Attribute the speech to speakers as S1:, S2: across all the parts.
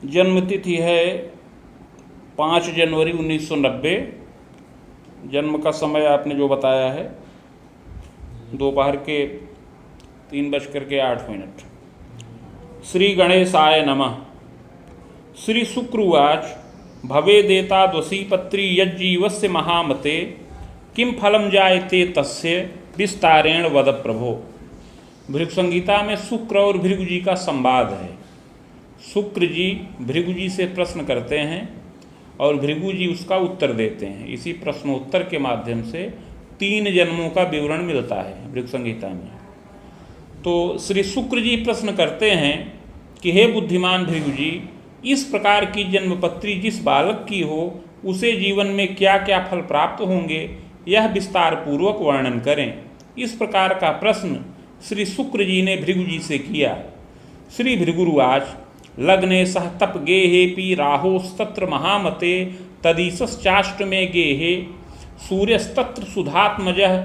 S1: जन्मतिथि है 5 जनवरी 1990। जन्म का समय आपने जो बताया है दोपहर के 3:08। श्री गणेशाय नमः। श्री शुक्र उवाच भवेदेताद्वसी पत्री यज्जीवस्य महामते किम फलम जायते तस्य विस्तारेण वद प्रभो। भृगु संगीता में शुक्र और भृगु जी का संवाद है। शुक्र जी भृगु जी से प्रश्न करते हैं और भृगु जी उसका उत्तर देते हैं। इसी प्रश्नोत्तर के माध्यम से 3 जन्मों का विवरण मिलता है भृगु संगीता में। तो श्री शुक्र जी प्रश्न करते हैं कि हे बुद्धिमान भृगु जी, इस प्रकार की जन्मपत्री जिस बालक की हो उसे जीवन में क्या क्या फल प्राप्त होंगे, यह विस्तार पूर्वक वर्णन करें। इस प्रकार का प्रश्न श्री शुक्र जी ने भृगु जी से किया। श्री भृगुरुवाच लग्ने सह तप गेहेपि राहोस्तत्र महामते तदीसश्चाष्टमे गेहे सूर्यस्तत्र सुधात्मजः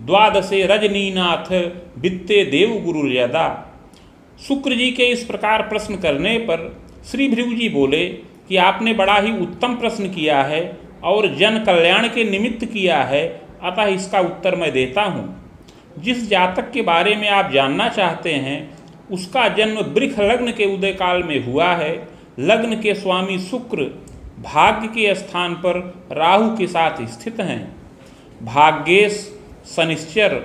S1: द्वादशे रजनीनाथ वित्ते देवगुरुर्यदा। शुक्र जी के इस प्रकार प्रश्न करने पर श्री भृगु जी बोले कि आपने बड़ा ही उत्तम प्रश्न किया है और जन कल्याण के निमित्त किया है, अतः इसका उत्तर मैं देता हूँ। जिस जातक के बारे में आप जानना चाहते हैं उसका जन्म वृष लग्न के उदय काल में हुआ है। लग्न के स्वामी शुक्र भाग्य के स्थान पर राहु के साथ स्थित हैं। भाग्येश शनिश्चर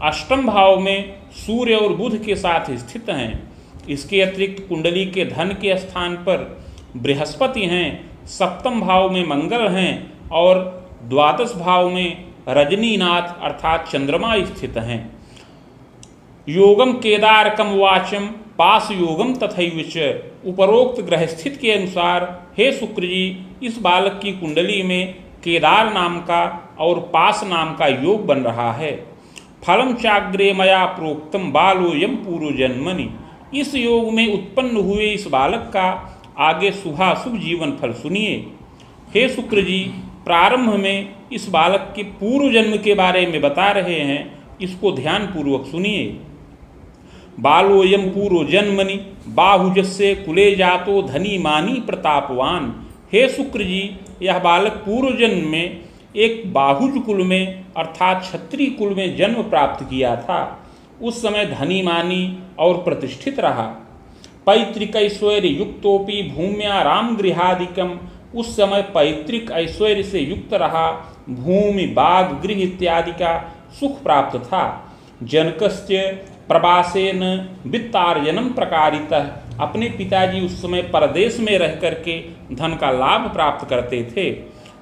S1: अष्टम भाव में सूर्य और बुध के साथ स्थित हैं। इसके अतिरिक्त कुंडली के धन के स्थान पर बृहस्पति हैं, सप्तम भाव में मंगल हैं और द्वादश भाव में रजनीनाथ अर्थात चंद्रमा स्थित हैं। योगम केदारकम वाचम पास योगम तथैव च। उपरोक्त ग्रह स्थित के अनुसार हे शुक्र जी, इस बालक की कुंडली में केदार नाम का और पास नाम का योग बन रहा है। फलम चाग्रे मया प्रोक्तम बालोयम पूर्व जन्मनि। इस योग में उत्पन्न हुए इस बालक का आगे शुभाशुभ जीवन फल सुनिए। हे शुक्र जी, प्रारंभ में इस बालक के पूर्व जन्म के बारे में बता रहे हैं, इसको ध्यान पूर्वक सुनिए। बालोयम पूर्व जन्मनि बाहुजस्य कुले जातो धनी मानी प्रतापवान। हे शुक्र जी, यह बालक पूर्व जन्म में एक बाहुज कुल में अर्थात क्षत्रिय कुल में जन्म प्राप्त किया था। उस समय धनी मानी और प्रतिष्ठित रहा। पैतृक ऐश्वर्य युक्तोपि भूम्या राम गृहादिकम। उस समय पैतृक ऐश्वर्य से युक्त रहा, भूमि बाग गृह इत्यादि का सुख प्राप्त था। जनकस्य प्रवासेन वित्तार्जनम प्रकारितः। अपने पिताजी उस समय परदेश में रह करके धन का लाभ प्राप्त करते थे।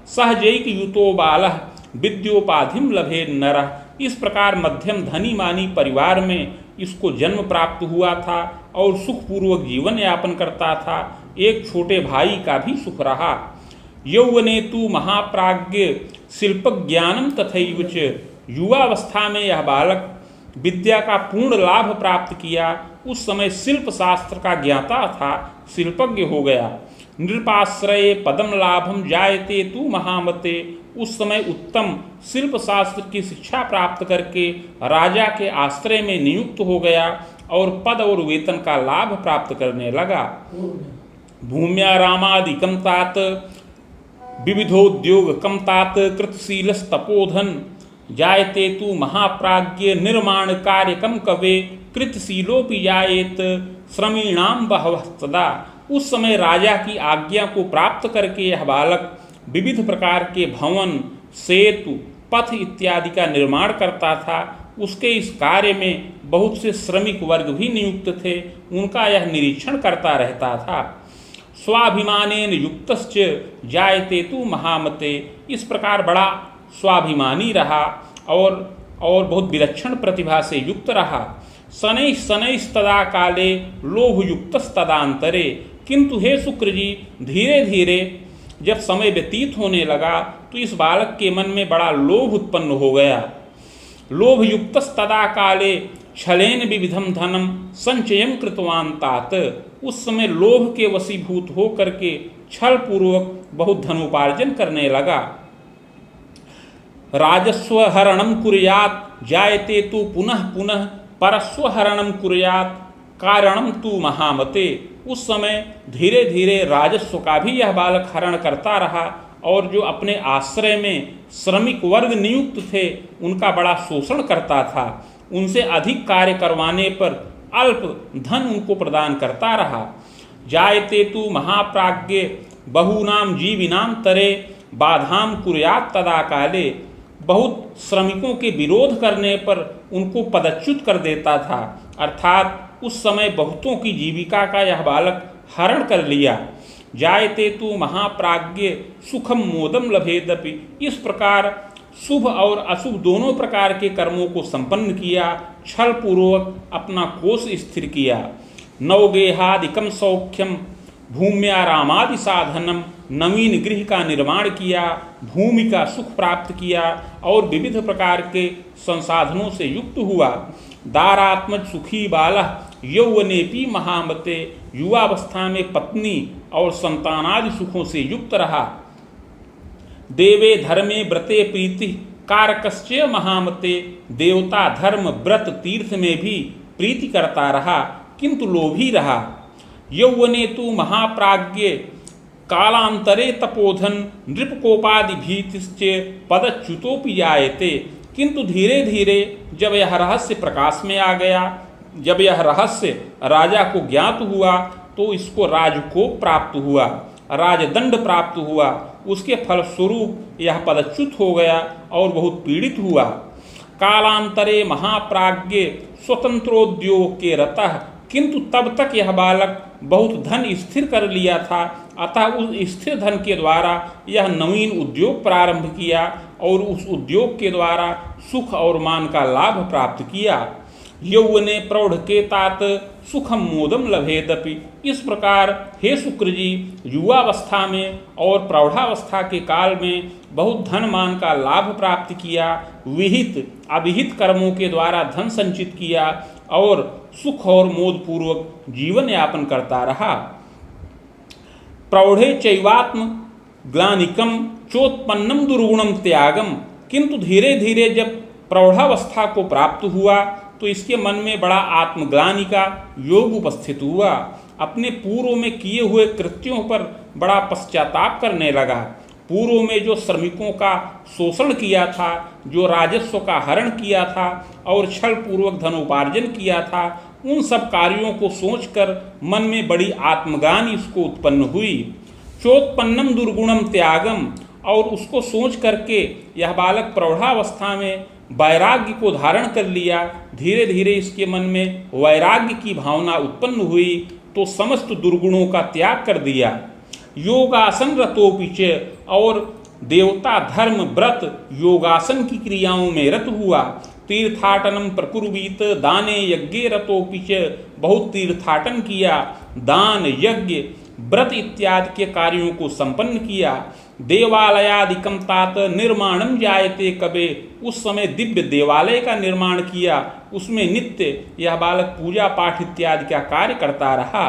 S1: सहजैक युतो बालः विद्योपाधिम लभे नरः। इस प्रकार मध्यम धनी मानी परिवार में इसको जन्म प्राप्त हुआ था और सुखपूर्वक जीवन यापन करता था। एक छोटे भाई का भी सुख रहा। यौवने तु महाप्राज्ञ शिल्पज्ञानम तथैव च। युवावस्था में यह बालक विद्या का पूर्ण लाभ प्राप्त किया। उस समय शिल्प शास्त्र का ज्ञाता था, शिल्पज्ञ हो गया। नृपाश्रये पदम लाभम जायते तु महामते। उस समय उत्तम शिल्प शास्त्र की शिक्षा प्राप्त करके राजा के आश्रय में नियुक्त हो गया और पद और वेतन का लाभ प्राप्त करने लगा। भूम्या रामादिकम तात विविधोद्योग कम तात कृतशीलस्तपोधन जायते तु महाप्राज्ञ निर्माण कार्यकम कवे कृतशीलोपि जायेत श्रमीणाम बहवः सदा। उस समय राजा की आज्ञा को प्राप्त करके यह बालक विविध प्रकार के भवन, सेतु, पथ इत्यादि का निर्माण करता था। उसके इस कार्य में बहुत से श्रमिक वर्ग भी नियुक्त थे, उनका यह निरीक्षण करता रहता था। स्वाभिमानेन युक्तश्च जायते तु महामते। इस प्रकार बड़ा स्वाभिमानी रहा और बहुत विलक्षण प्रतिभा से युक्त रहा। शनैः शनैस्तदा काले लोभयुक्तस्तदान्तरे। किंतु हे शुक्र जी, धीरे धीरे जब समय व्यतीत होने लगा तो इस बालक के मन में बड़ा लोभ उत्पन्न हो गया। लोभयुक्तस्तदा काले छलेन विविधम धनम संचयम कृतवान तात। उस समय लोभ के वशीभूत हो करके छल पूर्वक बहुत धनोपार्जन करने लगा। राजस्व हरणम कुर्यात जायते तो पुनः पुनः परस्व हरणम कुर्यात। कारणम तू महामते। उस समय धीरे धीरे राजस्व का भी यह बालक हरण करता रहा और जो अपने आश्रय में श्रमिक वर्ग नियुक्त थे उनका बड़ा शोषण करता था। उनसे अधिक कार्य करवाने पर अल्प धन उनको प्रदान करता रहा। जायते तु महाप्राज्ञ बहूनाम जीविनाम तरे बाधाम कुर्यात तदा काले। बहुत श्रमिकों के विरोध करने पर उनको पदच्युत कर देता था, अर्थात उस समय बहुतों की जीविका का यह बालक हरण कर लिया। जायते तु महाप्राज्ञ सुखम मोदम लभेदपि। इस प्रकार शुभ और अशुभ दोनों प्रकार के कर्मों को संपन्न किया, छल पूर्वक अपना कोष स्थिर किया। नवगेहादिकम सौख्यम भूम्यारामादि साधनम। नवीन गृह का निर्माण किया, भूमि का सुख प्राप्त किया और विविध प्रकार के संसाधनों से युक्त हुआ। दारात्मज सुखी बालः यौवनेपि महामते। युवावस्था में पत्नी और संतानादि सुखों से युक्त रहा। देवे धर्मे व्रते प्रीति कारकश्च महामते। देवता धर्म व्रत तीर्थ में भी प्रीति करता रहा, किंतु लोभी रहा। यौवने तु महाप्राज्ञ कालांतरे तपोधन नृपकोपादि भीतिश्च पदच्युतोपि जायते। किंतु धीरे धीरे जब यह रहस्य प्रकाश में आ गया, जब यह रहस्य राजा को ज्ञात हुआ तो इसको राजकोप प्राप्त हुआ, राजदंड प्राप्त हुआ। उसके फलस्वरूप यह पदच्युत हो गया और बहुत पीड़ित हुआ। कालांतरे महाप्राज्ञ स्वतंत्रोद्योग के रतः। किंतु तब तक यह बालक बहुत धन स्थिर कर लिया था, अतः उस स्थिर धन के द्वारा यह नवीन उद्योग प्रारंभ किया और उस उद्योग के द्वारा सुख और मान का लाभ प्राप्त किया। यौवने प्रौढ़ के तात सुखम मोदम लभेदपि। इस प्रकार हे शुक्र जी, युवावस्था में और प्रौढ़ावस्था के काल में बहुत धन मान का लाभ प्राप्त किया, विहित अविहित कर्मों के द्वारा धन संचित किया और सुख और मोद पूर्वक जीवन यापन करता रहा। प्रौढ़े चैवात्म ग्लानिकम चोत्पन्नम दुर्गुणम त्यागम। किंतु धीरे धीरे जब प्रौढ़ावस्था को प्राप्त हुआ तो इसके मन में बड़ा आत्मग्लानि का योग उपस्थित हुआ। अपने पूर्व में किए हुए कृत्यों पर बड़ा पश्चाताप करने लगा। पूर्व में जो श्रमिकों का शोषण किया था, जो राजस्व का हरण किया था और छल पूर्वक धनोपार्जन किया था, उन सब कार्यों को सोचकर मन में बड़ी आत्मग्लानि इसको उत्पन्न हुई। चोत्पन्नम दुर्गुणम त्यागम। और उसको सोच करके यह बालक प्रौढ़ावस्था में वैराग्य को धारण कर लिया। धीरे धीरे इसके मन में वैराग्य की भावना उत्पन्न हुई तो समस्त दुर्गुणों का त्याग कर दिया। योगासन रतोपिच। और देवता धर्म व्रत योगासन की क्रियाओं में रत हुआ। तीर्थाटनम प्रकुर्वीत दाने यज्ञे रतोपिच। बहुत तीर्थाटन किया, दान यज्ञ व्रत इत्यादि के कार्यों को संपन्न किया। देवालयादिकम तात निर्माणम जायते कबे। उस समय दिव्य देवालय का निर्माण किया, उसमें नित्य यह बालक पूजा पाठ इत्यादि का कार्य करता रहा।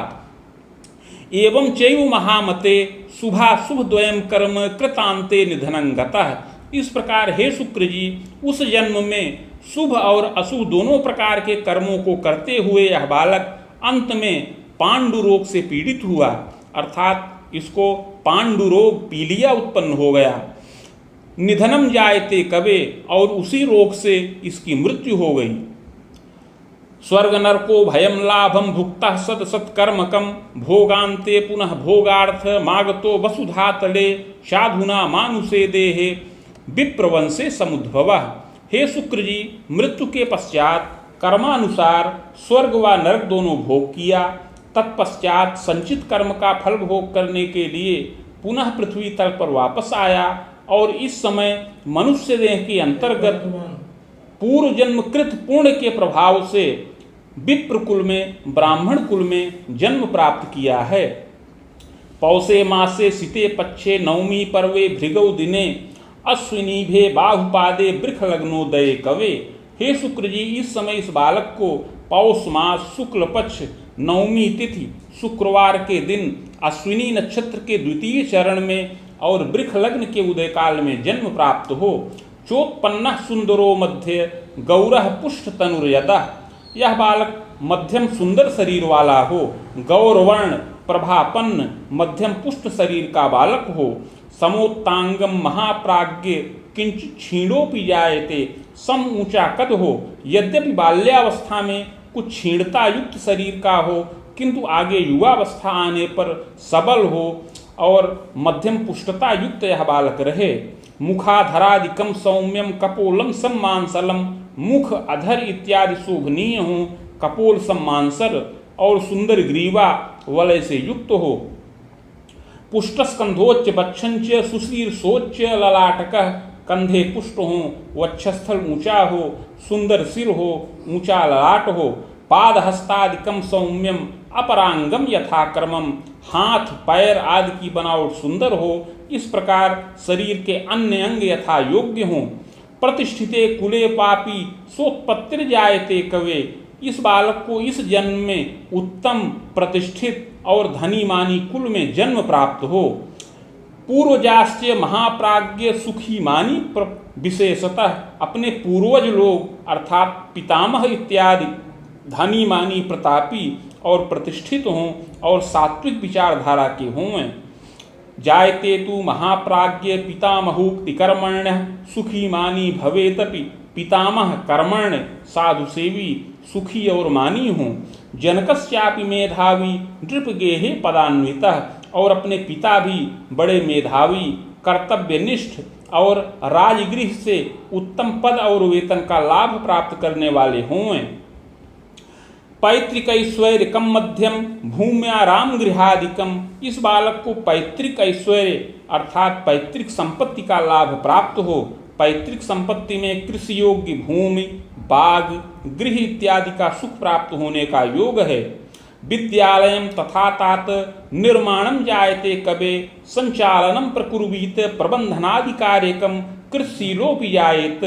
S1: एवं चैव महामते शुभाशुभ द्वयम कर्म कृतांते निधनं गतः। इस प्रकार हे शुक्र जी, उस जन्म में शुभ और अशुभ दोनों प्रकार के कर्मों को करते हुए यह बालक अंत में पांडु रोग से पीड़ित हुआ, अर्थात इसको पांडु रोग पीलिया उत्पन्न हो गया। निधनम जायते कबे। और उसी रोग से इसकी मृत्यु हो गई। स्वर्ग नरको भयम लाभम भुक्तः सत सत्कर्मकम भोगांते पुनः भोगार्थ मागतो वसुधा तले साधुना मानुषे देहे विप्रवंशे समुद्भवः। हे शुक्र जी, मृत्यु के पश्चात कर्मानुसार स्वर्ग व नरक दोनों भोग किया। तत्पश्चात संचित कर्म का फल भोग करने के लिए पुनः पृथ्वी तल पर वापस आया और इस समय मनुष्य देह के अंतर्गत पूर्व जन्म कृत पुण्य के प्रभाव से विप्र कुल में, ब्राह्मण कुल में जन्म प्राप्त किया है। पौषे मासे सिते पक्षे नवमी पर्वे भृगौ दिने अश्विनी भे बाहुपादे वृख लग्नोदय कवे। हे शुक्र जी, इस समय इस बालक को पौष मास शुक्ल पक्ष नवमी तिथि शुक्रवार के दिन अश्विनी नक्षत्र के द्वितीय चरण में और वृख लग्न के उदय काल में जन्म प्राप्त हो। चोत्पन्न सुंदरो मध्य गौरह पुष्ट तनुर्यदः। यह बालक मध्यम सुंदर शरीर वाला हो, गौरवर्ण प्रभापन्न मध्यम पुष्ट शरीर का बालक हो, समोत्तांगम महाप्राज्ञ किंच क्षीणोपि जायते, सम ऊंचा कद हो, यद्यपि बाल्यावस्था में कुछ क्षीणता युक्त शरीर का हो, किंतु आगे युवावस्था आने पर सबल हो और मध्यम पुष्टता युक्त यह बालक रहे। मुखाधरादिकम सौम्यम कपोलम सम्मानसलम, मुख अधर इत्यादि शोभनीय हो, कपोल सम्मानसर और सुंदर ग्रीवा वलय से युक्त हो। पुष्टस्कंधोच्च बक्षंच सुशीर्षोच्च ललाटकः, कंधे पुष्ट हो, वक्षस्थल ऊंचा हो, सुंदर सिर हो, ऊंचा ललाट हो। पाद हस्तादिकम सौम्यम अपरांगम यथाक्रमम, हाथ पैर आदि की बनावट सुंदर हो, इस प्रकार शरीर के अन्य अंग यथा योग्य हों। प्रतिष्ठिते कुले पापी सोत्पत्तिर जायते कवे, इस बालक को इस जन्म में उत्तम प्रतिष्ठित और धनी मानी कुल में जन्म प्राप्त हो। पूर्वजाश्च महाप्राज्ञ सुखी मानी विशेषतः, अपने पूर्वज लोग अर्थात पितामह इत्यादि धनी मानी प्रतापी और प्रतिष्ठित हों और सात्विक विचारधारा के हों। जायते तु महाप्राज्ञ पितामहोक्ति कर्मण्य सुखी मानी भवेतपि, पितामह कर्मण्य साधु सेवी सुखी और मानी हों। जनकस्यापि मेधावी नृपगेहे पदान्वितः, और अपने पिता भी बड़े मेधावी कर्तव्यनिष्ठ और राजगृह से उत्तम पद और वेतन का लाभ प्राप्त करने वाले हों। पैतृक ऐश्वर्यकम मध्यम भूम्या राम गृहादिकम, इस बालक को पैतृक ऐश्वर्य अर्थात पैतृक संपत्ति का लाभ प्राप्त हो। पैतृक संपत्ति में कृषि योग्य भूमि, बाग, गृह इत्यादि का सुख प्राप्त होने का योग है। विद्यालयम तथा तात निर्माणम जायते कबे, संचालनम प्रकुर्वीत प्रबंधनाधिकार्यकम कृषिलोपि जायेत,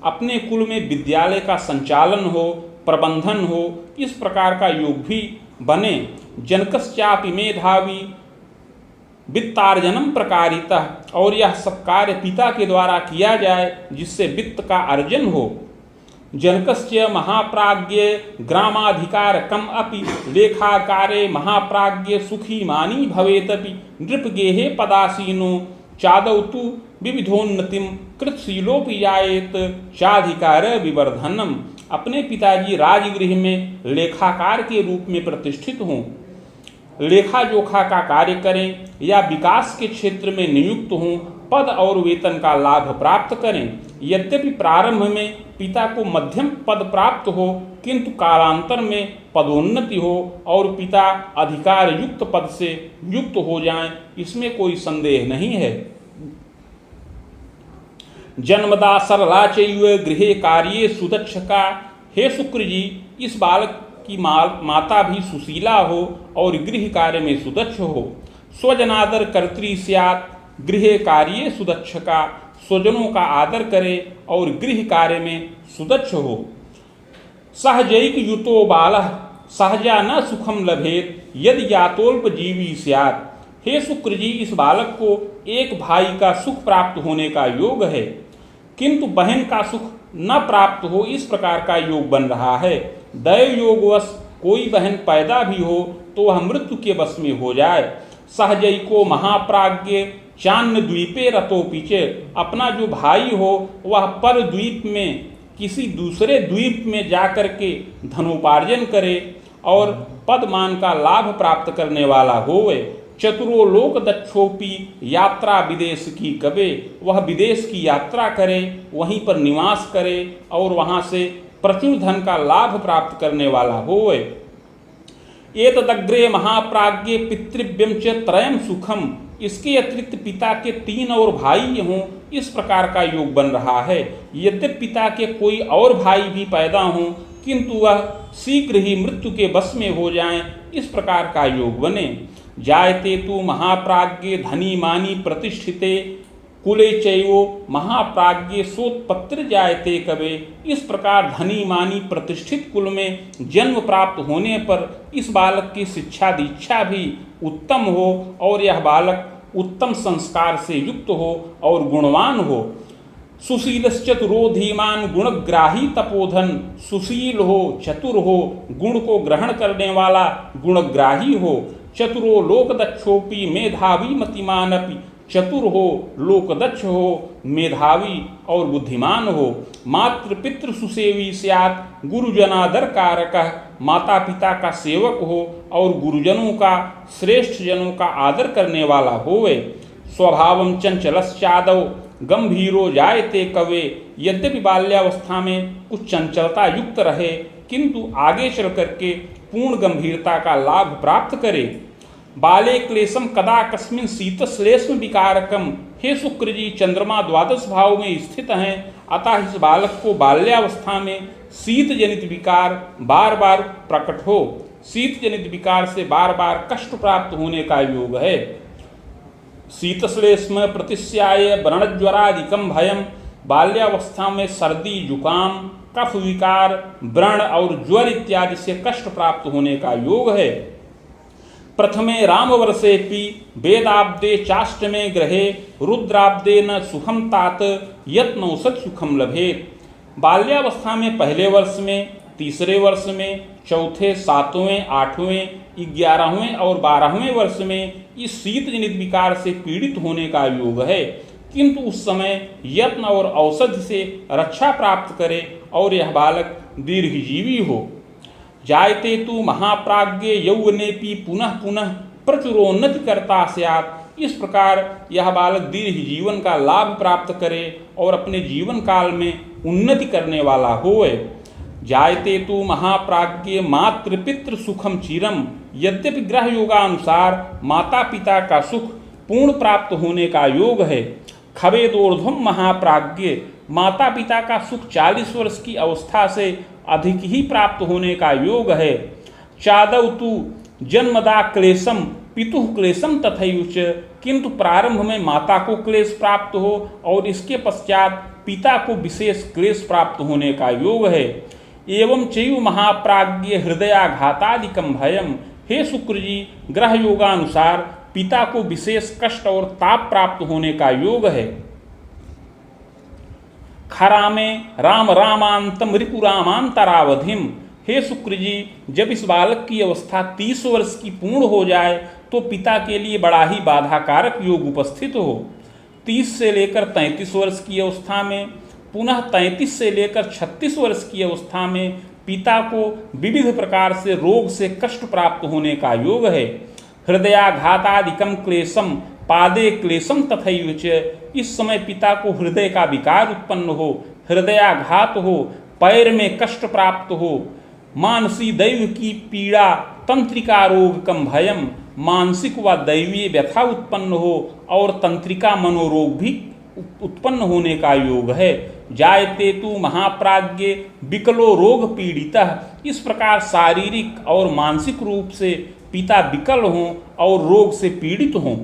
S1: अपने कुल में विद्यालय का संचालन हो, प्रबंधन हो, इस प्रकार का योग भी बने। जनकश्चापि मेधावी वित्तार्जनम प्रकारितः, और यह सब कार्य पिता के द्वारा किया जाए जिससे वित्त का अर्जन हो। जनकस्य महाप्राज्ञ ग्रामाधिकारकम अपि लेखाकारे महाप्राज्ञ सुखी मानी भवेतपि, नृपगेहे पदासीनो चादौ तु विविधोन्नतिम कृतशीलोपि जायेत चाधिकार विवर्धनम, अपने पिताजी राजगृह में लेखाकार के रूप में प्रतिष्ठित हों, लेखा जोखा का कार्य करें या विकास के क्षेत्र में नियुक्त हों, पद और वेतन का लाभ प्राप्त करें। यद्यपि प्रारंभ में पिता को मध्यम पद प्राप्त हो, किंतु कालांतर में पदोन्नति हो और पिता अधिकार युक्त पद से युक्त हो जाएं, इसमें कोई संदेह नहीं है। जन्मदा सरला चैव गृहे कार्ये सुदक्षका, हे शुक्र जी, इस बालक की माता भी सुशीला हो और गृह कार्य में सुदक्ष हो। स्वजनादर कर्त्री स्यात् गृह कार्ये सुदक्षका, स्वजनों का आदर करे और गृह कार्य में सुदक्ष हो। सहजैक युतो बालः सहजा न सुखम लभेत यदि यातोल्पजीवी स्यात्, हे शुक्र जी, इस बालक को एक भाई का सुख प्राप्त होने का योग है, किंतु बहन का सुख न प्राप्त हो, इस प्रकार का योग बन रहा है। दैव योगवश कोई बहन पैदा भी हो तो वह मृत्यु के वश में हो जाए। सहजैको महाप्राज्ञ चान्न द्वीपे रतो पीछे, अपना जो भाई हो वह पर द्वीप में किसी दूसरे द्वीप में जाकर के धनोपार्जन करे और पदमान का लाभ प्राप्त करने वाला होवे। चतुरो लोक दक्षोपी यात्रा विदेश की कबे, वह विदेश की यात्रा करे, वहीं पर निवास करे और वहां से प्रचुर धन का लाभ प्राप्त करने वाला होवे। एतदग्रे महाप्राज्ञ पितृव्यम च त्रयम सुखम, इसके अतिरिक्त पिता के 3 और भाई हों, इस प्रकार का योग बन रहा है। यद्यपि पिता के कोई और भाई भी पैदा हों, किंतु वह शीघ्र ही मृत्यु के वश में हो जाएं, इस प्रकार का योग बने। जायते तु महाप्राज्ञ धनी मानी प्रतिष्ठिते कुले चैवो महाप्राज्ञ सोत्पत्तिर जायते कवे, इस प्रकार धनी मानी प्रतिष्ठित कुल में जन्म प्राप्त होने पर इस बालक की शिक्षा दीक्षा भी उत्तम हो और यह बालक उत्तम संस्कार से युक्त हो और गुणवान हो। सुशीलश्चतुरो धीमान गुणग्राही तपोधन, सुशील हो, चतुर हो, गुण को ग्रहण करने वाला गुणग्राही हो, चतुरो लोकदक्षोपि मेधावी मतिमानपि, चतुर हो, लोकदक्ष हो, मेधावी और बुद्धिमान हो, मातृ पितृ सुसेवी स्यात्, गुरुजनादर कारकः, माता पिता का सेवक हो और गुरुजनों का, श्रेष्ठ जनों का आदर करने वाला होवे। स्वभावं चंचलश्चादौ गंभीरो जायते कवे, यद्यपि बाल्यावस्था में कुछ चंचलता युक्त रहे किंतु आगे चल करके पूर्ण गंभीरता का लाभ प्राप्त करे। बाले क्लेशम कदा कस्मिन शीतश्लेष्म विकारकम, हे शुक्र जी चंद्रमा द्वादश भाव में स्थित हैं, अतः इस बालक को बाल्यावस्था में शीत जनित विकार बार बार प्रकट हो, शीत जनित विकार से बार बार कष्ट प्राप्त होने का योग है। शीतश्लेष्म प्रतिस्याय व्रणज्वरादिकम भयम, बाल्यावस्था में सर्दी जुकाम कफ विकार व्रण और ज्वर इत्यादि से कष्ट प्राप्त होने का योग है। प्रथमे रामवर्षेपि वेदाब्दे चाष्टमे ग्रहे रुद्राब्दे न सुखम तात यत्नौषध सुखम लभेत। बाल्यावस्था में पहले वर्ष में, तीसरे वर्ष में, चौथे, सातवें, आठवें, 11वें और 12वें वर्ष में इस शीत जनित विकार से पीड़ित होने का योग है, किंतु उस समय यत्न और औषधि से रक्षा प्राप्त करे और यह बालक दीर्घजीवी हो। जायते तु महाप्राज्ञे यौवनेपि पुनः पुनः प्रचुरोन्नति करता स्यात्, इस प्रकार यह बालक दीर्घ जीवन का लाभ प्राप्त करे और अपने जीवन काल में उन्नति करने वाला होए। जायते तु महाप्राज्ञे मातृपितृ सुखम चिरम, यद्यपि ग्रह योगानुसार माता पिता का सुख पूर्ण प्राप्त होने का योग है। खवेदोर्ध्वम महाप्राज्ञे, माता पिता का सुख 40 वर्ष की अवस्था से अधिक ही प्राप्त होने का योग है। चादव तु जन्मदा क्लेशम पितुः क्लेशम तथैवच, किंतु प्रारंभ में माता को क्लेश प्राप्त हो और इसके पश्चात पिता को विशेष क्लेश प्राप्त होने का योग है। एवं चैव महाप्राज्ञे हृदयाघातादिकम भयम, हे शुक्र जी ग्रह योगानुसार पिता को विशेष कष्ट और ताप प्राप्त होने का योग है। खरामे राम रामांतम रिपुरामांतरावधिम, हे शुक्र जी जब इस बालक की अवस्था 30 वर्ष की पूर्ण हो जाए तो पिता के लिए बड़ा ही बाधाकारक योग उपस्थित हो। 30 से लेकर 33 वर्ष की अवस्था में, पुनः 33 से लेकर 36 वर्ष की अवस्था में पिता को विविध प्रकार से रोग से कष्ट प्राप्त होने का योग है। हृदयाघातादिकम क्लेशम पादे क्लेशम तथैवच, इस समय पिता को हृदय का विकार उत्पन्न हो, हृदयाघात हो, पैर में कष्ट प्राप्त हो, मानसी दैव की पीड़ा तंत्रिका रोग कम भयम, मानसिक व दैवीय व्यथा उत्पन्न हो और तंत्रिका मनोरोग भी उत्पन्न होने का योग है। जायते तु महाप्राज्ञे विकलो रोग पीड़ितः, इस प्रकार शारीरिक और मानसिक रूप से पिता विकल हों और रोग से पीड़ित हों।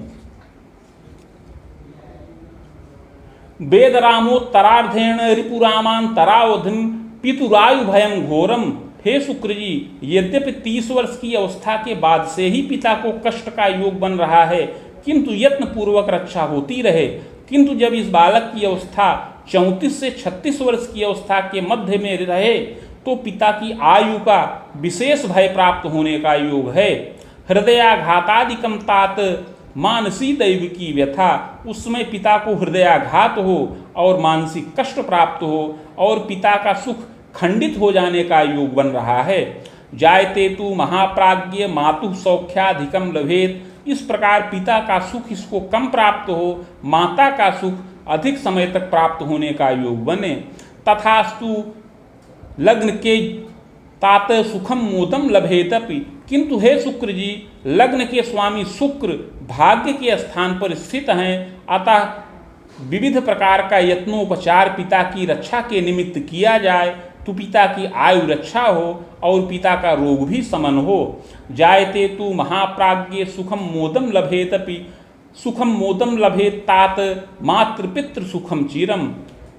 S1: वेदरामोत्तरार्धेण रिपुरामांतरावधिम पितुरायु भयं घोरम, हे शुक्र जी यद्यपि 30 वर्ष की अवस्था के बाद से ही पिता को कष्ट का योग बन रहा है किंतु यत्न पूर्वक रक्षा होती रहे, किंतु जब इस बालक की अवस्था 34 से 36 वर्ष की अवस्था के मध्य में रहे तो पिता की आयु का विशेष भय प्राप्त होने का योग है। हृदयाघातादिकम तात मानसी दैव की व्यथा, उस समय पिता को हृदयाघात हो और मानसिक कष्ट प्राप्त हो और पिता का सुख खंडित हो जाने का योग बन रहा है। जायते तु महाप्राज्ञे मातुः सौख्याधिकम लभेत, इस प्रकार पिता का सुख इसको कम प्राप्त हो, माता का सुख अधिक समय तक प्राप्त होने का योग बने। तथास्तु लग्न के तात सुखम मोदम लभेतपि, किंतु हे शुक्र जी लग्न के स्वामी शुक्र भाग्य के स्थान पर स्थित हैं, अतः विविध प्रकार का यत्नोपचार पिता की रक्षा के निमित्त किया जाए तो पिता की आयु रक्षा हो और पिता का रोग भी समन हो। जायते तु महाप्राज्ञे सुखम मोदम लभेतपि, सुखम मोदम लभेत तात मातृपितृ सुखम चिरम।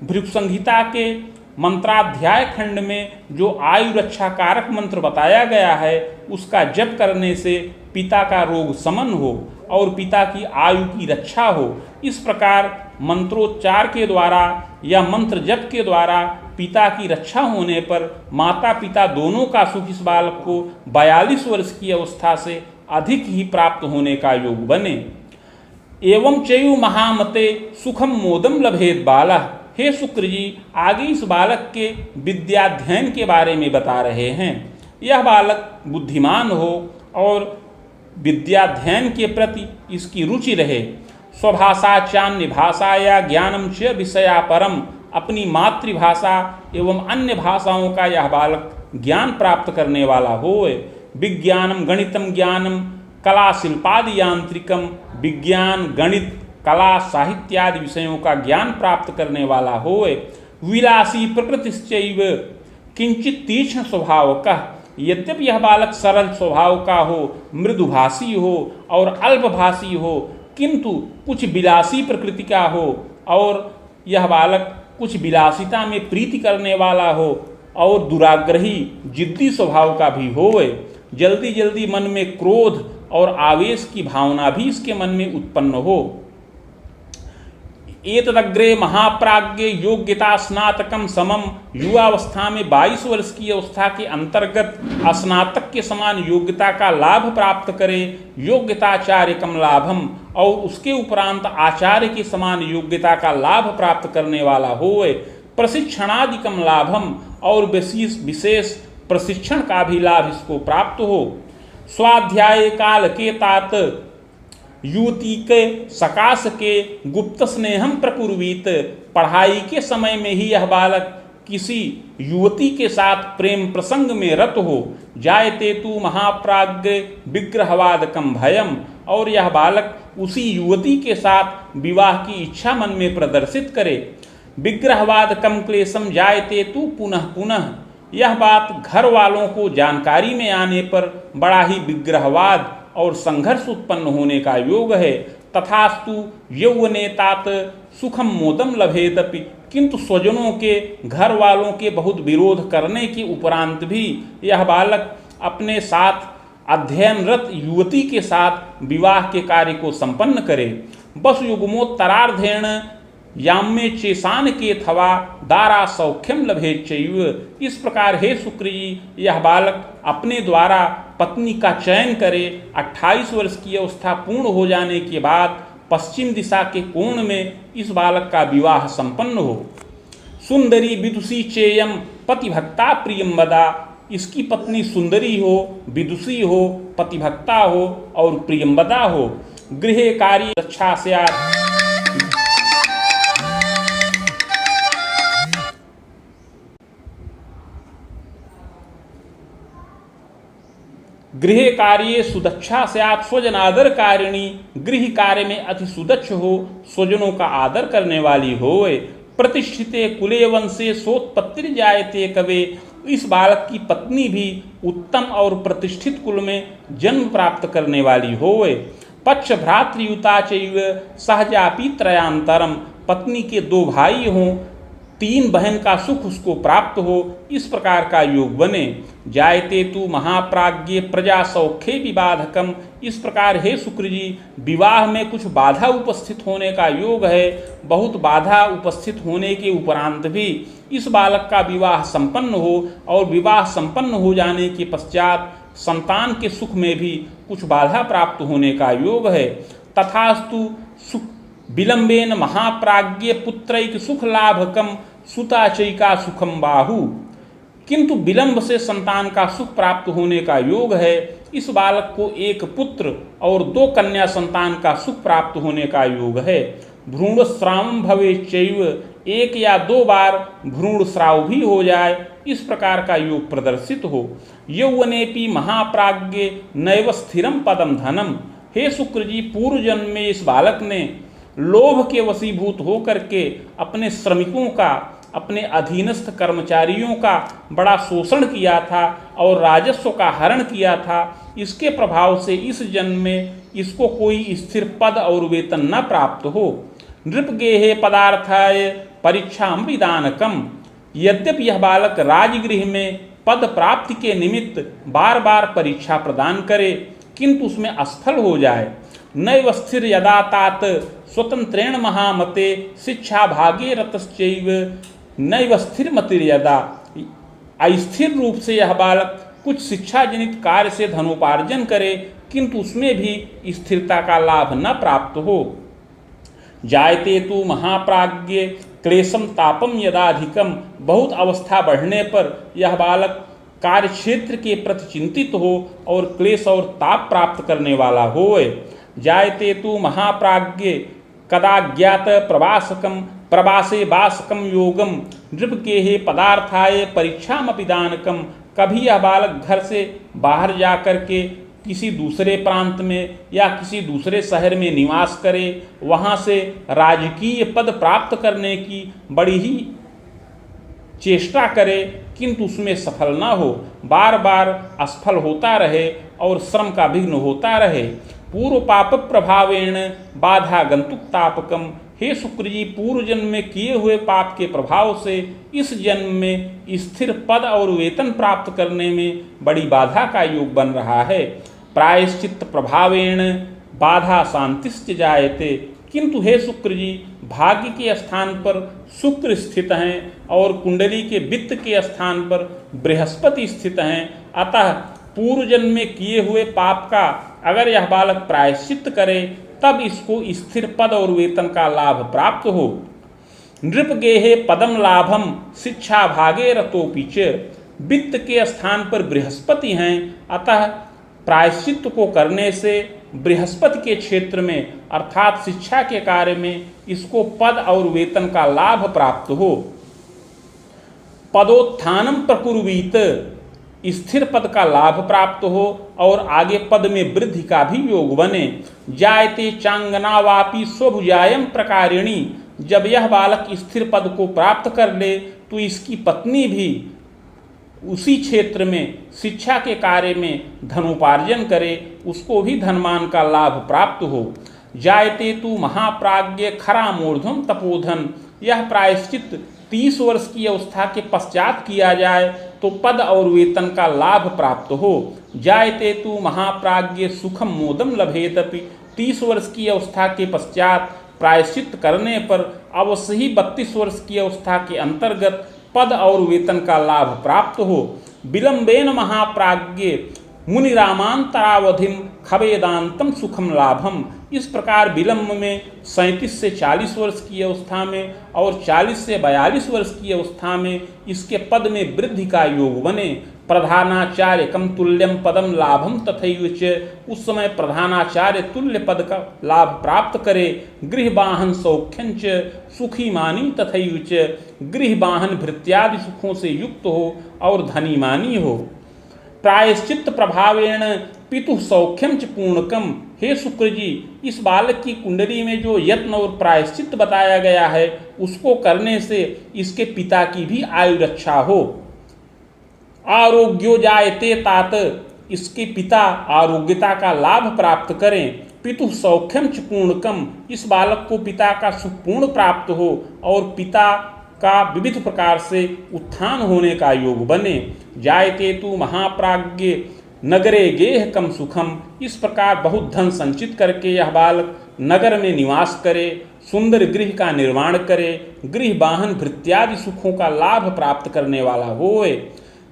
S1: भृगु संहिता के मंत्राध्याय खंड में जो आयु रक्षा कारक मंत्र बताया गया है उसका जप करने से पिता का रोग समन हो और पिता की आयु की रक्षा हो। इस प्रकार मंत्रोच्चार के द्वारा यह मंत्र जप के द्वारा पिता की रक्षा होने पर माता पिता दोनों का सुख इस बालक को 42 वर्ष की अवस्था से अधिक ही प्राप्त होने का योग बने। एवं चयु महामते सुखम मोदम लभेद बाला। हे शुक्र जी, आगे इस बालक के विद्याध्ययन के बारे में बता रहे हैं। यह बालक बुद्धिमान हो और विद्याध्ययन के प्रति इसकी रुचि रहे। स्वभाषा चान्य भाषा या ज्ञानम च विषया परम। अपनी मातृभाषा एवं अन्य भाषाओं का यह बालक ज्ञान प्राप्त करने वाला होए। विज्ञानम गणितम ज्ञानम कला शिल्पादि यांत्रिकम। विज्ञान गणित कला साहित्यादि विषयों का ज्ञान प्राप्त करने वाला होए। विलासी प्रकृतिश्चैव किंचित तीक्ष्ण स्वभाव का। यद्यपि यह बालक सरल स्वभाव का हो, मृदुभाषी हो और अल्पभाषी हो, किंतु कुछ विलासी प्रकृति का हो और यह बालक कुछ विलासिता में प्रीति करने वाला हो और दुराग्रही जिद्दी स्वभाव का भी होए। जल्दी जल्दी मन में क्रोध और आवेश की भावना भी इसके मन में उत्पन्न हो। एतदग्रे महाप्राज्ञे योग्यता स्नातकम समम। युवावस्था में 22 वर्ष की अवस्था के अंतर्गत स्नातक के समान योग्यता का लाभ प्राप्त करे। योग्यताचार्यकम लाभम। और उसके उपरांत आचार्य के समान योग्यता का लाभ प्राप्त करने वाला होए। प्रशिक्षणादिकम लाभम। और विशेष प्रशिक्षण का भी लाभ इसको प्राप्त हो। स्वाध्याय काल के तात युवती के सकाश के गुप्त स्नेहम प्रकुर्वीत। पढ़ाई के समय में ही यह बालक किसी युवती के साथ प्रेम प्रसंग में रत हो। जायते तु महाप्राज्ञ विग्रहवादकम भयम। और यह बालक उसी युवती के साथ विवाह की इच्छा मन में प्रदर्शित करे। विग्रहवादकम क्लेशम जायते तु पुनः पुनः। यह बात घर वालों को जानकारी में आने पर बड़ा ही विग्रहवाद और संघर्ष उत्पन्न होने का योग है। तथास्तु यौवने तात सुखम मोदम लभेदपि। किंतु स्वजनों के घर वालों के बहुत विरोध करने के उपरांत भी यह बालक अपने साथ अध्ययनरत युवती के साथ विवाह के कार्य को संपन्न करे। बस युग्मोत्तरार्धेण याम्ये चेसान के थवा दारा सौख्यम लभेच्चैव। इस प्रकार हे शुक्र जी, यह बालक अपने द्वारा पत्नी का चयन करे। 28 वर्ष की अवस्था पूर्ण हो जाने के बाद पश्चिम दिशा के कोण में इस बालक का विवाह संपन्न हो। सुंदरी विदुषी चेयम पतिभक्ता प्रियम वदा। इसकी पत्नी सुंदरी हो, विदुषी हो, पतिभक्ता हो और प्रियंवदा हो। गृहे कार्य अच्छा स्यात्। गृह कार्य सुदक्षा स्यात् स्वजनादर कारिणी। गृह कार्य में अति सुदक्ष हो, स्वजनों का आदर करने वाली होए। प्रतिष्ठिते कुले वंशे सोत्पत्ति जायते कवे। इस बालक की पत्नी भी उत्तम और प्रतिष्ठित कुल में जन्म प्राप्त करने वाली होए। पक्ष भ्रातृयुता चैव सहजापि त्रयांतरम। पत्नी के 2 भाई हों, 3 बहन का सुख उसको प्राप्त हो, इस प्रकार का योग बने। जायते तु महाप्राज्ञे प्रजा सौख्ये विबाधकम। इस प्रकार हे शुक्र जी, विवाह में कुछ बाधा उपस्थित होने का योग है। बहुत बाधा उपस्थित होने के उपरांत भी इस बालक का विवाह संपन्न हो और विवाह संपन्न हो जाने के पश्चात संतान के सुख में भी कुछ बाधा प्राप्त होने का योग है। तथास्तु विलंबेन महाप्राज्ञे पुत्रैक सुख लाभकम सुताचैका सुखम बाहु। किंतु विलंब से संतान का सुख प्राप्त होने का योग है। इस बालक को 1 पुत्र और 2 कन्या संतान का सुख प्राप्त होने का योग है। भ्रूण स्रावम भवेच्चैव। 1 या 2 बार भ्रूण स्राव भी हो जाए, इस प्रकार का योग प्रदर्शित हो। यौवनेपि महाप्राज्ञे नैव स्थिरम पदम धनम। हे शुक्र जी, पूर्व जन्म में इस बालक ने लोभ के वशीभूत होकर के अपने श्रमिकों का, अपने अधीनस्थ कर्मचारियों का बड़ा शोषण किया था और राजस्व का हरण किया था। इसके प्रभाव से इस जन्म में इसको कोई स्थिर पद और वेतन न प्राप्त हो। नृपगेहे पदार्थाय परीक्षाम विदानकम। यद्यपि यह बालक राजगृह में पद प्राप्ति के निमित्त बार बार परीक्षा प्रदान करे, किंतु उसमें असफल हो जाए। नैव स्थिर यदा तात स्वतंत्रेण महामते शिक्षा भागे रतश्चैव नैव स्थिर मतिर्यदा। अस्थिर रूप से यह बालक कुछ शिक्षा जनित कार्य से धनोपार्जन करे, किंतु उसमें भी स्थिरता का लाभ न प्राप्त हो। जायते तु महाप्राज्ञ क्लेशम तापम यदाधिकम, बहुत अवस्था बढ़ने पर यह बालक कार्य क्षेत्र के प्रति चिंतित हो और क्लेश और ताप प्राप्त करने वाला होए। जायते तु महाप्राज्ञ कदा ज्ञात प्रवासकम प्रवासे वासकम योगम नृपगेहे पदार्थाय परीक्षामपि दानकम, कभी यह बालक घर से बाहर जा कर के किसी दूसरे प्रांत में या किसी दूसरे शहर में निवास करे, वहाँ से राजकीय पद प्राप्त करने की बड़ी ही चेष्टा करे, किंतु उसमें सफल न हो, बार बार असफल होता रहे और श्रम का विघ्न होता रहे। पूर्व पाप प्रभावेण बाधा गंतुक तापकम, हे शुक्र जी, पूर्व जन्म में किए हुए पाप के प्रभाव से इस जन्म में स्थिर पद और वेतन प्राप्त करने में बड़ी बाधा का योग बन रहा है। प्रायश्चित प्रभावेण बाधा शांतिश्च जायते, किंतु हे शुक्र जी, भाग्य के स्थान पर शुक्र स्थित हैं और कुंडली के वित्त के स्थान पर बृहस्पति स्थित हैं, अतः पूर्व जन्म में किए हुए पाप का अगर यह बालक प्रायश्चित करे तब इसको स्थिर पद और वेतन का लाभ प्राप्त हो। नृपगेहे पदम लाभम शिक्षा भागे रतोपि च, वित्त के स्थान पर बृहस्पति हैं, अतः प्रायश्चित को करने से बृहस्पति के क्षेत्र में अर्थात शिक्षा के कार्य में इसको पद और वेतन का लाभ प्राप्त हो। पदोत्थानम प्रकुर्वीत, स्थिर पद का लाभ प्राप्त हो और आगे पद में वृद्धि का भी योग बने। जायते चांगना वापी स्वभुजायम प्रकारिणी, जब यह बालक स्थिर पद को प्राप्त कर ले तो इसकी पत्नी भी उसी क्षेत्र में शिक्षा के कार्य में धनोपार्जन करे, उसको भी धनमान का लाभ प्राप्त हो। जायते तु महाप्राज्ञ खरा मूर्धम तपोधन, यह प्रायश्चित 30 वर्ष की अवस्था के पश्चात किया जाए तो पद और वेतन का लाभ प्राप्त हो। जायते तु महाप्राज्ञ सुखम मोदम लभेतपि, 30 वर्ष की अवस्था के पश्चात प्रायश्चित करने पर अवश्य ही 32 वर्ष की अवस्था के अंतर्गत पद और वेतन का लाभ प्राप्त हो। विलंबेन महाप्राज्ञ मुनिरामांतरावधिम खवेदांतम सुखम लाभम, इस प्रकार विलंब में 37 से 40 वर्ष की अवस्था में और 40 से 42 वर्ष की अवस्था में इसके पद में वृद्धि का योग बने। प्रधानाचार्य कम तुल्यम पदम लाभम तथैव च, उस समय प्रधानाचार्य तुल्य पद का लाभ प्राप्त करे। गृहवाहन सौख्यं च सुखी मानी तथैव च, गृहवाहन भृत्यादि सुखों से युक्त हो और धनी मानी हो। प्रायश्चित प्रभावेण पितु सौख्यम च पूर्णकम, हे शुक्र जी, इस बालक की कुंडली में जो यत्न और प्रायश्चित बताया गया है उसको करने से इसके पिता की भी आयु रक्षा हो। आरोग्यो जायते तात, इसके पिता आरोग्यता का लाभ प्राप्त करें। पितु सौख्यम च पूर्णकम, इस बालक को पिता का सुख पूर्ण प्राप्त हो और पिता का विविध प्रकार से उत्थान होने का योग बने। जायते तु महाप्राज्ञ नगरे गेह कम सुखम, इस प्रकार बहुत धन संचित करके यह बालक नगर में निवास करे, सुंदर गृह का निर्माण करे, गृह वाहन भृत्यादि सुखों का लाभ प्राप्त करने वाला होए,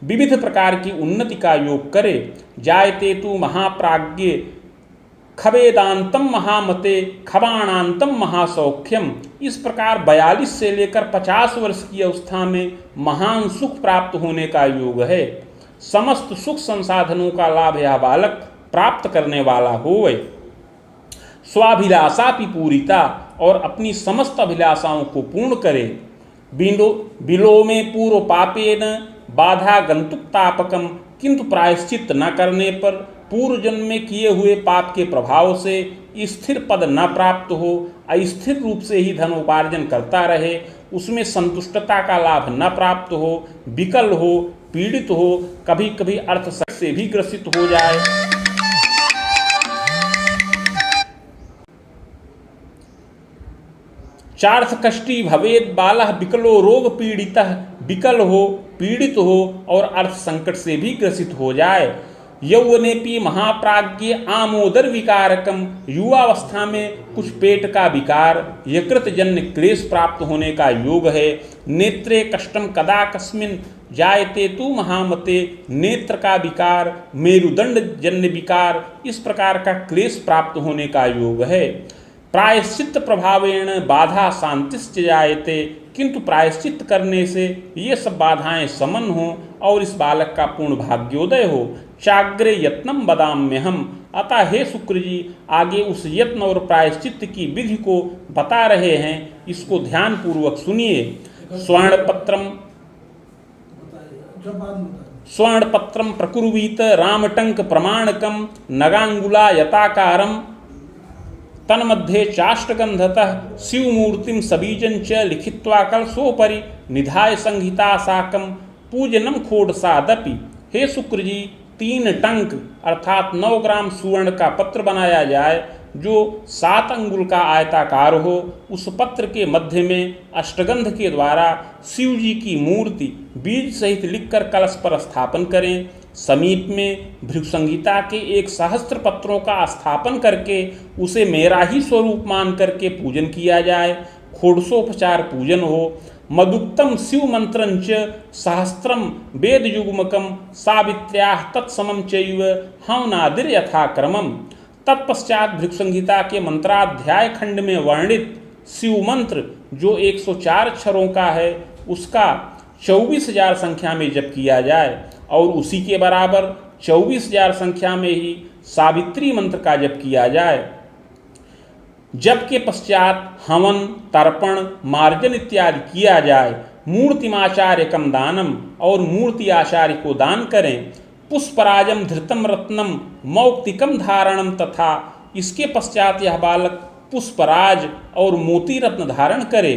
S1: विविध प्रकार की उन्नति का योग करे। जायते तु महाप्राज्ञ खवेदांतम महामते खबाणांतम महासौख्यम, इस प्रकार 42 से लेकर 50 वर्ष की अवस्था में महान सुख प्राप्त होने का योग है। समस्त सुख संसाधनों का लाभ यह बालक प्राप्त करने वाला होए। स्वाभिलाषा पूरिता, और अपनी समस्त अभिलाषाओं को पूर्ण करे। बिलो में पूर्व पापेन बाधा गंतुक तापकम, किंतु प्रायश्चित न करने पर पूर्व जन्म में किए हुए पाप के प्रभाव से स्थिर पद न प्राप्त हो, अस्थिर रूप से ही धन उपार्जन करता रहे, उसमें संतुष्टता का लाभ न प्राप्त हो, विकल हो, पीड़ित हो, कभी कभी अर्थ से भी ग्रसित हो जाए। चार्थ कष्टी भवेद बालः विकलो रोग पीड़ितः, विकल हो, पीड़ित हो और अर्थ संकट से भी ग्रसित हो जाए। यौवनेपि महाप्राज्ञ आमोदर विकारकम, युवावस्था में कुछ पेट का विकार, यकृत जन्य क्लेश प्राप्त होने का योग है। नेत्रे कष्टम कदा कस्मिन जायते तु महामते, नेत्र का विकार, मेरुदंड जन्य विकार, इस प्रकार का क्लेश प्राप्त होने का योग है। प्रायश्चित प्रभावेण बाधा शांतिश्च जायते, किंतु प्रायश्चित करने से ये सब बाधाएं समन हो और इस बालक का पूर्ण भाग्योदय हो। चाग्रे यत्नम बदाम्य हम, अतः हे शुक्र जी आगे उस यत्न और प्रायश्चित की विधि को बता रहे हैं, इसको ध्यान पूर्वक सुनिए। स्वर्णपत्रम प्रकुर्वीत रामटंक प्रमाणकम, नगांगुला यताकारम तन्मध्ये चाष्टगंधतः, शिवमूर्तिम सबीजं च लिखित्वा कलशोपरि, निधाय संहिता साकम पूजनम खोडसादपि। हे शुक्र जी 3 टंक अर्थात 9 ग्राम सुवर्ण का पत्र बनाया जाए जो 7 अंगुल का आयताकार हो। उस पत्र के मध्य में अष्टगंध के द्वारा शिव जी की मूर्ति बीज सहित लिखकर कलश पर स्थापन करें। समीप में भृगु संहिता के 1 सहस्त्र पत्रों का स्थापन करके उसे मेरा ही स्वरूप मान करके पूजन किया जाए। खोडसोपचार पूजन हो। मदुक्तम शिव मंत्रंच सहस्त्रम वेद युग्मकम, सावित्र्याः तत्समं चैव हवनादिर यथाक्रमम। तत्पश्चात भृगु संहिता के मंत्राध्याय खंड में वर्णित शिव मंत्र जो 104 अक्षरों का है उसका 24,000 संख्या में जप किया जाए और उसी के बराबर 24,000 संख्या में ही सावित्री मंत्र का जप किया जाए। जप के पश्चात हवन, तर्पण, मार्जन इत्यादि किया जाए। मूर्तिमाचार्यकम दानम, और मूर्ति आचार्य को दान करें। पुष्पराजम धृतम रत्नम मौक्तिकम धारणम, तथा इसके पश्चात यह बालक पुष्पराज और मोती रत्न धारण करे।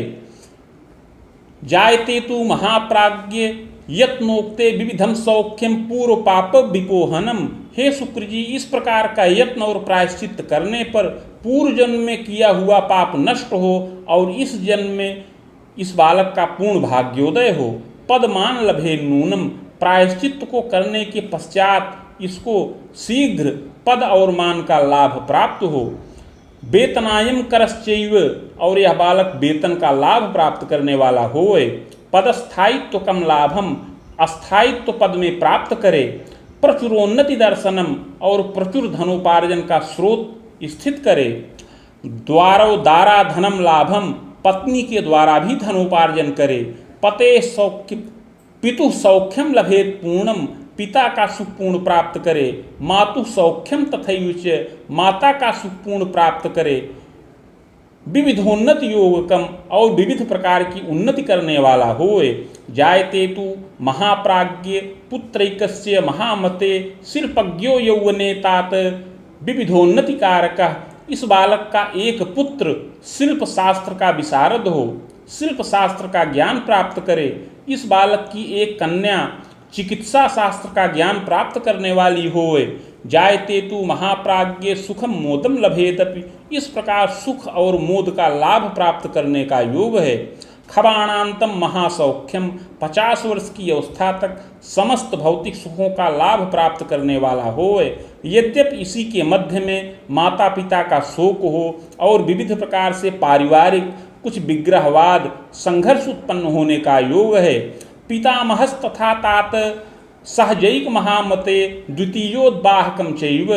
S1: जायते तु महाप्राज्ञ यत्नोक्ते विविधम सौख्यम पूर्व पाप विपोहनम। हे शुक्र जी इस प्रकार का यत्न और प्रायश्चित करने पर पूर्व जन्म में किया हुआ पाप नष्ट हो और इस जन्म में इस बालक का पूर्ण भाग्योदय हो। पदमान लभे नूनम, प्रायश्चित को करने के पश्चात इसको शीघ्र पद और मान का लाभ प्राप्त हो। वेतनायम करश्चैव, और यह बालक वेतन का लाभ प्राप्त करने वाला होए। पदस्थायित्व कम लाभम, अस्थायित्व पद में प्राप्त करे। प्रचुरोन्नति दर्शनम, और प्रचुर धनोपार्जन का स्रोत स्थित करे। द्वारो दारा धनम लाभम, पत्नी के द्वारा भी धनोपार्जन करे। पते सौख्य पितु सौख्यम लभेत पूर्णम, पिता का सुख पूर्ण प्राप्त करे। मातु सौख्यम तथैव, माता का सुख पूर्ण प्राप्त करे। विविधोन्नति योगकम, और विविध प्रकार की उन्नति करने वाला होए। जायते तु महाप्राज्ञ पुत्रैकस्य महामते, शिल्पज्ञो यौवने तात विविधोन्नति कारकः। इस बालक का एक पुत्र शिल्प शास्त्र का विशारद हो, शिल्प शास्त्र का ज्ञान प्राप्त करे। इस बालक की एक कन्या चिकित्सा शास्त्र का ज्ञान प्राप्त करने वाली होए। जायते तु महाप्राज्ञ सुखम मोदम लभेदपि, इस प्रकार सुख और मोद का लाभ प्राप्त करने का योग है। खबाणांतम महासौख्यम, 50 वर्ष की अवस्था तक समस्त भौतिक सुखों का लाभ प्राप्त करने वाला होए। यद्यपि इसी के मध्य में माता पिता का शोक हो और विविध प्रकार से पारिवारिक कुछ विग्रहवाद संघर्ष उत्पन्न होने का योग है। पितामहस तथा तात सहजैक महामते द्वितीयोद्वाहकम चैव।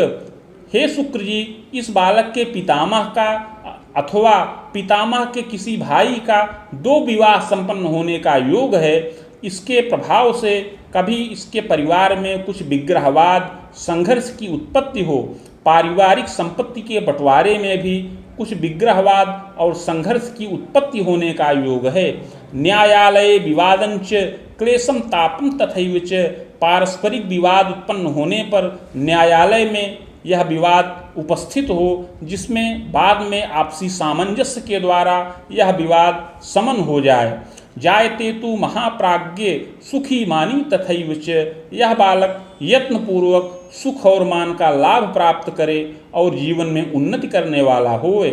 S1: हे शुक्र जी इस बालक के पितामह का अथवा पितामह के किसी भाई का 2 विवाह संपन्न होने का योग है। इसके प्रभाव से कभी इसके परिवार में कुछ विग्रहवाद संघर्ष की उत्पत्ति हो। पारिवारिक संपत्ति के बंटवारे में भी कुछ विग्रहवाद और संघर्ष की उत्पत्ति होने का योग है। न्यायालय विवादंच क्लेशम तापम तथैव च, पारस्परिक विवाद उत्पन्न होने पर न्यायालय में यह विवाद उपस्थित हो जिसमें बाद में आपसी सामंजस्य के द्वारा यह विवाद समन हो जाए। जायते तु महाप्राज्ञ सुखी मानी तथैव च, यह बालक यत्नपूर्वक सुख और मान का लाभ प्राप्त करे और जीवन में उन्नति करने वाला होए।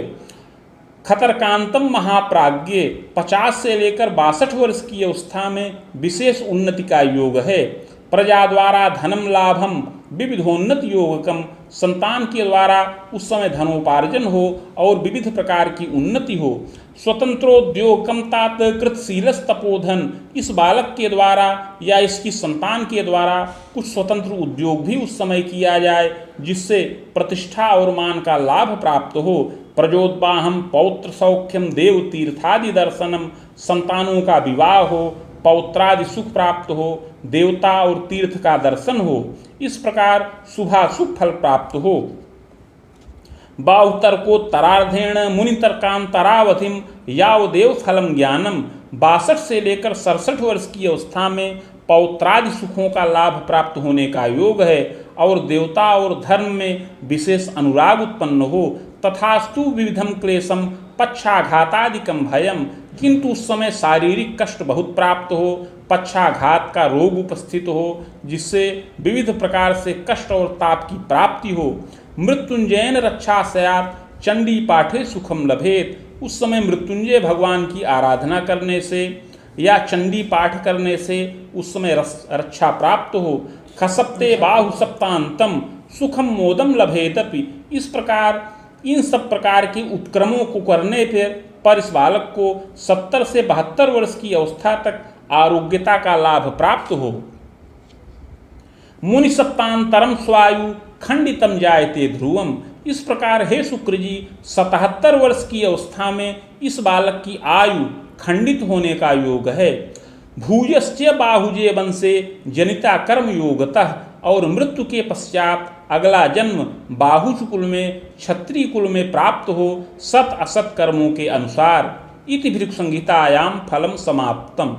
S1: खतरकांतम महाप्राज्ञ 50 से लेकर 62 वर्ष की अवस्था में विशेष उन्नति का योग है। प्रजा द्वारा धनम लाभम विविधोन्नत योगकम, संतान के द्वारा उस समय धनोपार्जन हो और विविध प्रकार की उन्नति हो। स्वतंत्रोद्योगकम तात कृतशीलस तपोधन, इस बालक के द्वारा या इसकी संतान के द्वारा कुछ स्वतंत्र उद्योग भी उस समय किया जाए जिससे प्रतिष्ठा और मान का लाभ प्राप्त हो। प्रजोद्वाहम पौत्र सौख्यम देव तीर्थादि दर्शनम, संतानों का विवाह हो, पौत्रादि सुख प्राप्त हो, देवता और तीर्थ का दर्शन हो, इस प्रकार शुभाशुभ फल प्राप्त हो। बाहुतर्कोत्तरार्धेण मुनितर्कांतरावधिम यावदेव फलम ज्ञानम, 62 से लेकर 67 वर्ष की अवस्था में पौत्रादि सुखों का लाभ प्राप्त होने का योग है और देवता और धर्म में विशेष अनुराग उत्पन्न हो। तथास्तु विविधम क्लेशम पक्षाघातादिकम भयम, किंतु उस समय शारीरिक कष्ट बहुत प्राप्त हो, पक्षाघात का रोग उपस्थित हो जिससे विविध प्रकार से कष्ट और ताप की प्राप्ति हो। मृत्युंजयन रक्षा सयात चंडी पाठे सुखम लभेत, उस समय मृत्युंजय भगवान की आराधना करने से या चंडी पाठ करने से उस समय रक्षा प्राप्त हो। खसप्ते बाहु सप्तांतम सुखम मोदम लभेतपि, इस प्रकार इन सब प्रकार के उपक्रमों को करने पर इस बालक को 70 से 72 वर्ष की अवस्था तक आरोग्यता का लाभ प्राप्त हो। मुनि सप्तांतरम स्वायु खंडितम जायते ध्रुवम, इस प्रकार हे शुक्र जी 77 वर्ष की अवस्था में इस बालक की आयु खंडित होने का योग है। भूयश्च बाहुजे वंशे जनिता कर्म योगतः, और मृत्यु के पश्चात अगला जन्म बाहुज कुल में क्षत्रिय कुल में प्राप्त हो सत असत कर्मों के अनुसार। इति भृगु संहितायाम फलम समाप्तम।